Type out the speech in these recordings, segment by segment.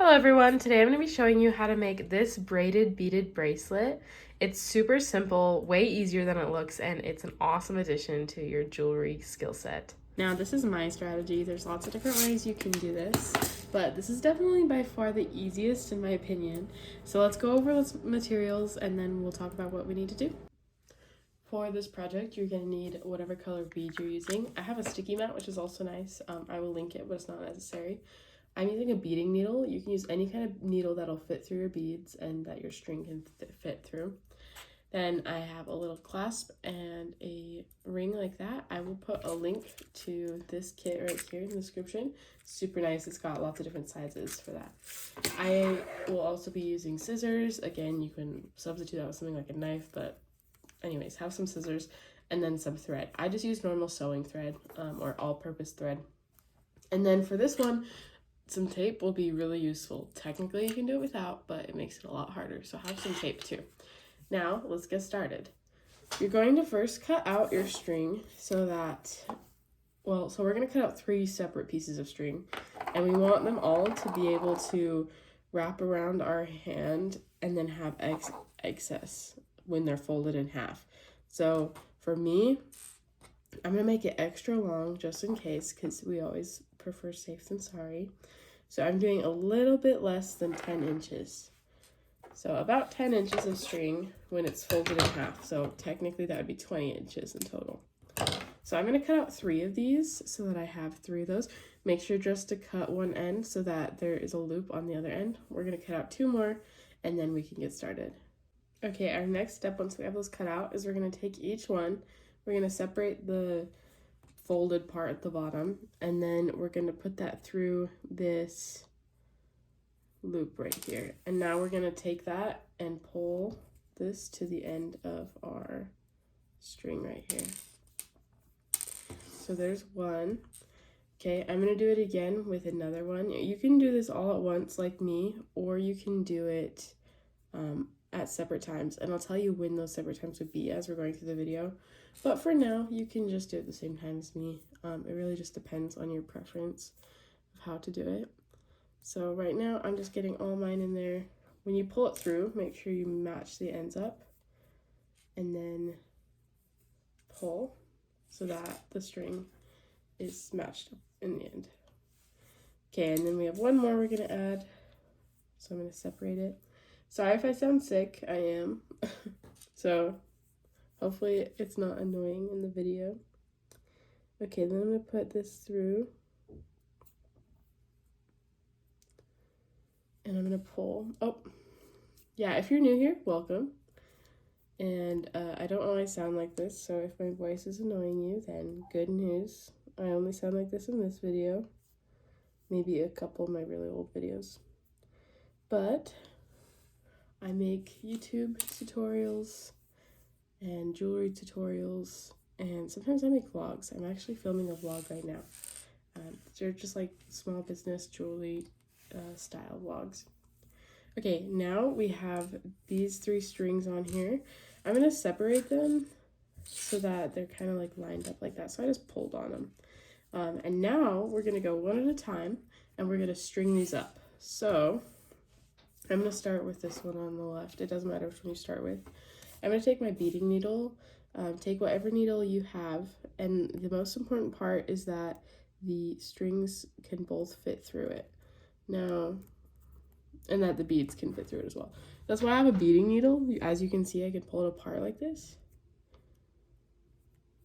Hello everyone, today I'm going to be showing you how to make this braided beaded bracelet. It's super simple, way easier than it looks, and it's an awesome addition to your jewelry skill set. Now this is my strategy. There's lots of different ways you can do this, but this is definitely by far the easiest in my opinion. So let's go over the materials and then we'll talk about what we need to do. For this project, you're going to need whatever color bead you're using. I have a sticky mat, which is also nice. I will link it, but it's not necessary. I'm using a beading needle. You can use any kind of needle that'll fit through your beads and that your string can fit through. Then I have a little clasp and a ring like that. I will put a link to this kit right here in the description. Super nice. It's got lots of different sizes for that. I will also be using scissors. Again, you can substitute that with something like a knife, but anyways, have some scissors and then some thread. I just use normal sewing thread or all-purpose thread. And then for this one, some tape will be really useful. Technically, you can do it without, but it makes it a lot harder. So have some tape too. Now, let's get started. You're going to first cut out your string so that, so we're going to cut out 3 separate pieces of string. And we want them all to be able to wrap around our hand and then have excess when they're folded in half. So for me, I'm going to make it extra long just in case because we always prefer safe than sorry. So I'm doing a little bit less than 10 inches. So about 10 inches of string when it's folded in half. So technically that would be 20 inches in total. So I'm going to cut out 3 of these so that I have 3 of those. Make sure just to cut one end so that there is a loop on the other end. We're going to cut out 2 more and then we can get started. Okay, our next step once we have those cut out is we're going to take each one. We're going to separate the folded part at the bottom and then we're going to put that through this loop right here. And now we're going to take that and pull this to the end of our string right here. So there's one. Okay, I'm going to do it again with another one. You can do this all at once like me, or you can do it at separate times, and I'll tell you when those separate times would be as we're going through the video. But for now, you can just do it at the same time as me. It really just depends on your preference of how to do it. So right now, I'm just getting all mine in there. When you pull it through, make sure you match the ends up, and then pull so that the string is matched up in the end. Okay, and then we have one more we're gonna add. So I'm gonna separate it. Sorry if I sound sick, I am. So hopefully it's not annoying in the video. Okay, then I'm gonna put this through. And I'm gonna pull. Oh, yeah, if you're new here, welcome. And I don't always sound like this, so if my voice is annoying you, then good news. I only sound like this in this video. Maybe a couple of my really old videos. But I make YouTube tutorials and jewelry tutorials, and sometimes I make vlogs. I'm actually filming a vlog right now. They're just like small business jewelry style vlogs. Okay, now we have these 3 strings on here. I'm going to separate them so that they're kind of like lined up like that. So I just pulled on them. And now we're going to go one at a time and we're going to string these up. So I'm going to start with this one on the left. It doesn't matter which one you start with. I'm going to take my beading needle, take whatever needle you have, and the most important part is that the strings can both fit through it. Now, and that the beads can fit through it as well. That's why I have a beading needle. As you can see, I can pull it apart like this.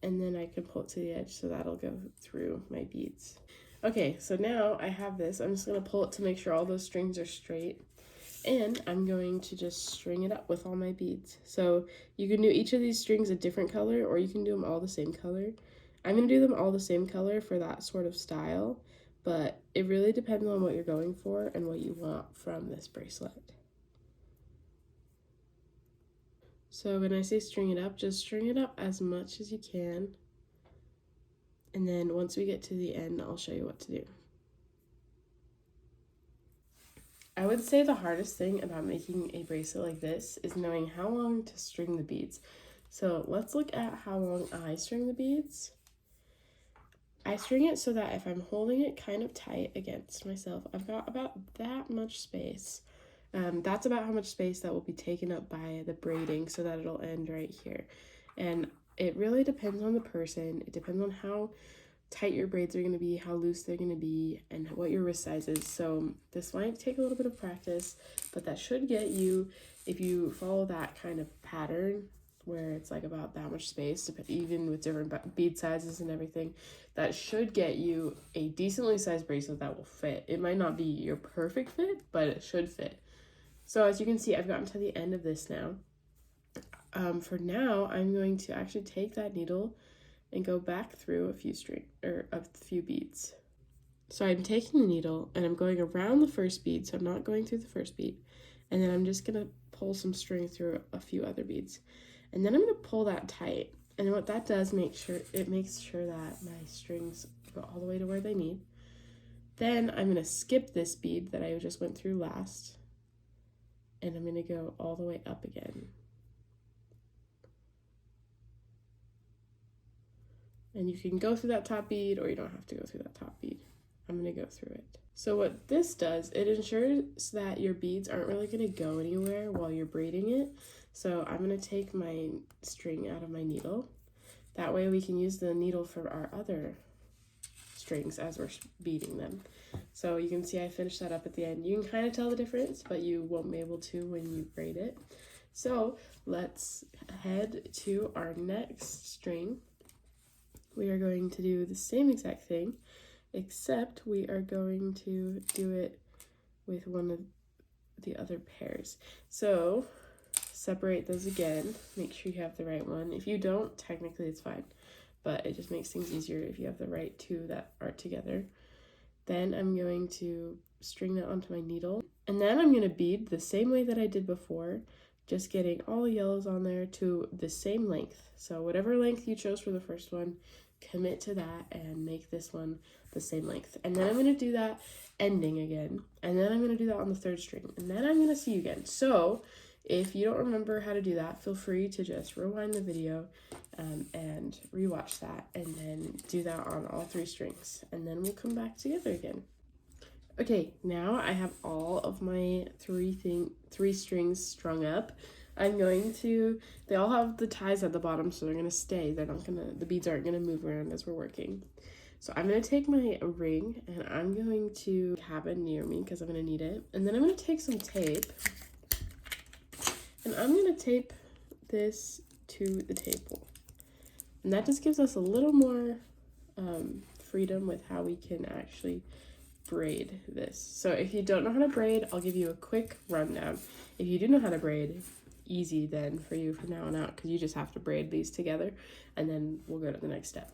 And then I can pull it to the edge so that'll go through my beads. Okay, so now I have this. I'm just going to pull it to make sure all those strings are straight. And I'm going to just string it up with all my beads. So you can do each of these strings a different color, or you can do them all the same color. I'm going to do them all the same color for that sort of style, but it really depends on what you're going for and what you want from this bracelet. So when I say string it up, just string it up as much as you can. And then once we get to the end, I'll show you what to do. I would say the hardest thing about making a bracelet like this is knowing how long to string the beads. So let's look at how long I string the beads. I string it so that if I'm holding it kind of tight against myself, I've got about that much space. That's about how much space that will be taken up by the braiding, so that it'll end right here. And it really depends on the person. It depends on how tight your braids are going to be, how loose they're going to be, and what your wrist size is. So this might take a little bit of practice, but that should get you, if you follow that kind of pattern where it's like about that much space, even with different bead sizes and everything, that should get you a decently sized bracelet that will fit. It might not be your perfect fit, but it should fit. So as you can see, I've gotten to the end of this now. For now, I'm going to actually take that needle and go back through a few beads. So I'm taking the needle and I'm going around the first bead, so I'm not going through the first bead. And then I'm just gonna pull some string through a few other beads. And then I'm gonna pull that tight. And what that does, makes sure that my strings go all the way to where they need. Then I'm gonna skip this bead that I just went through last. And I'm gonna go all the way up again. And you can go through that top bead, or you don't have to go through that top bead. I'm gonna go through it. So what this does, it ensures that your beads aren't really gonna go anywhere while you're braiding it. So I'm gonna take my string out of my needle. That way we can use the needle for our other strings as we're beading them. So you can see I finished that up at the end. You can kind of tell the difference, but you won't be able to when you braid it. So let's head to our next string. We are going to do the same exact thing, except we are going to do it with one of the other pairs. So separate those again, make sure you have the right one. If you don't, technically it's fine, but it just makes things easier if you have the right two that are together. Then I'm going to string that onto my needle, and then I'm going to bead the same way that I did before, just getting all the yellows on there to the same length. So whatever length you chose for the first one, commit to that and make this one the same length. And then I'm going to do that ending again, and then I'm going to do that on the third string, and then I'm going to see you again. So if you don't remember how to do that, feel free to just rewind the video and rewatch that, and then do that on all three strings, and then we'll come back together again. Okay, now I have all of my three strings strung up. They all have the ties at the bottom, so they're gonna stay. The beads aren't gonna move around as we're working. So I'm gonna take my ring and I'm going to have it near me because I'm gonna need it. And then I'm gonna take some tape and I'm gonna tape this to the table. And that just gives us a little more freedom with how we can actually braid this. So if you don't know how to braid, I'll give you a quick rundown. If you do know how to braid, easy then for you from now on out, because you just have to braid these together, and then we'll go to the next step.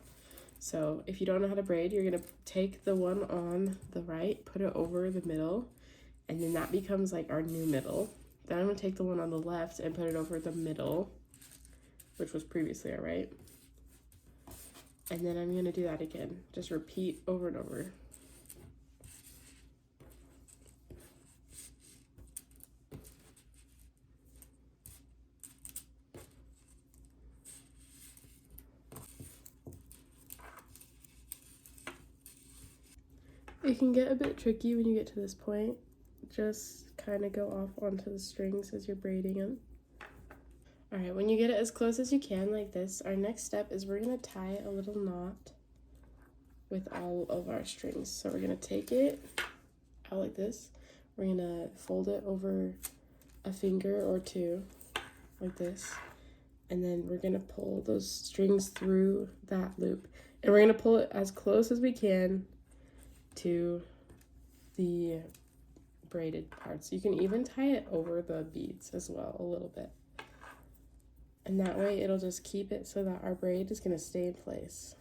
So if you don't know how to braid, you're gonna take the one on the right, put it over the middle, and then that becomes like our new middle. Then I'm gonna take the one on the left and put it over the middle, which was previously our right. And then I'm gonna do that again. Just repeat over and over. It can get a bit tricky when you get to this point. Just kind of go off onto the strings as you're braiding them. All right, when you get it as close as you can like this, our next step is we're gonna tie a little knot with all of our strings. So we're gonna take it out like this. We're gonna fold it over a finger or two like this. And then we're gonna pull those strings through that loop. And we're gonna pull it as close as we can to the braided parts. You can even tie it over the beads as well a little bit. And that way it'll just keep it so that our braid is gonna stay in place.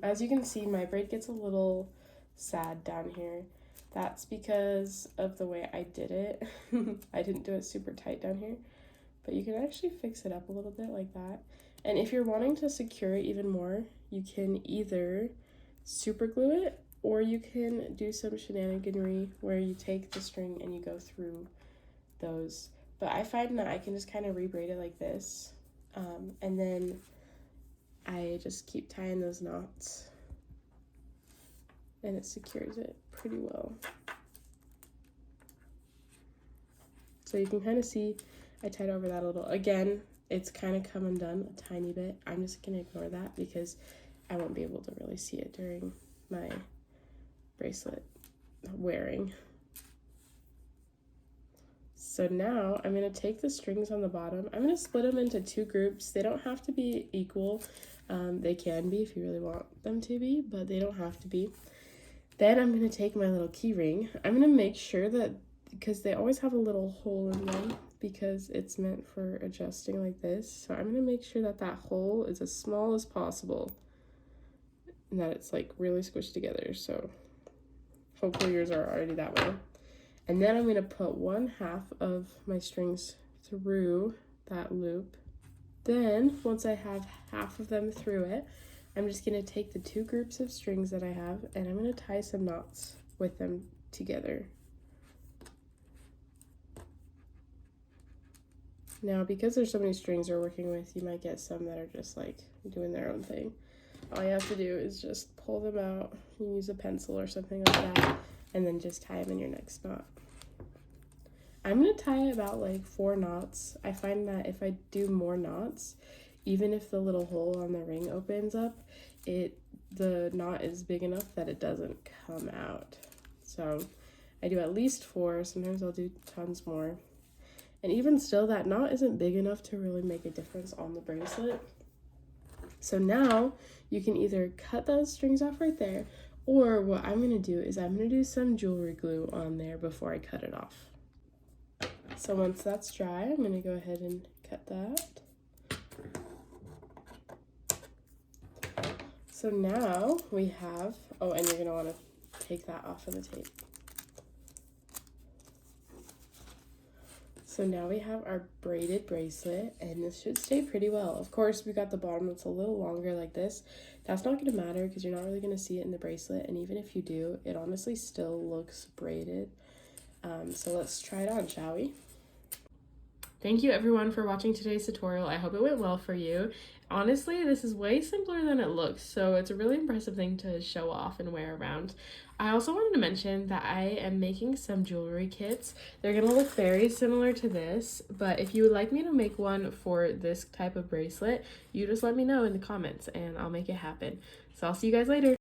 As you can see, my braid gets a little sad down here. That's because of the way I did it. I didn't do it super tight down here, but you can actually fix it up a little bit like that. And if you're wanting to secure it even more, you can either super glue it, or you can do some shenaniganry where you take the string and you go through those. But I find that I can just kind of rebraid it like this, And then I just keep tying those knots, and it secures it pretty well. So you can kind of see I tied over that a little. Again, it's kind of come undone a tiny bit. I'm just gonna ignore that because I won't be able to really see it during my bracelet wearing. So now I'm gonna take the strings on the bottom. I'm gonna split them into 2 groups. They don't have to be equal. They can be if you really want them to be, but they don't have to be. Then I'm gonna take my little key ring. I'm gonna make sure that, because they always have a little hole in them because it's meant for adjusting like this. So I'm gonna make sure that that hole is as small as possible and that it's like really squished together. So hopefully yours are already that way. And then I'm gonna put 1/2 of my strings through that loop. Then once I have half of them through it, I'm just gonna take the 2 groups of strings that I have and I'm gonna tie some knots with them together. Now, because there's so many strings we're working with, you might get some that are just like doing their own thing. All you have to do is just pull them out, you use a pencil or something like that, and then just tie them in your next knot. I'm gonna tie about like 4 knots. I find that if I do more knots, even if the little hole on the ring opens up, the knot is big enough that it doesn't come out. So I do at least 4, sometimes I'll do tons more. And even still, that knot isn't big enough to really make a difference on the bracelet. So now you can either cut those strings off right there, or what I'm gonna do is I'm gonna do some jewelry glue on there before I cut it off. So once that's dry, I'm gonna go ahead and cut that. So now we have, oh, and you're gonna wanna take that off of the tape. So now we have our braided bracelet, and this should stay pretty well. Of course, we got the bottom that's a little longer like this. That's not gonna matter because you're not really gonna see it in the bracelet, and even if you do, it honestly still looks braided. So let's try it on, shall we? Thank you everyone for watching today's tutorial. I hope it went well for you. Honestly, this is way simpler than it looks, so it's a really impressive thing to show off and wear around. I also wanted to mention that I am making some jewelry kits. They're gonna look very similar to this, but if you would like me to make one for this type of bracelet, you just let me know in the comments and I'll make it happen. So I'll see you guys later.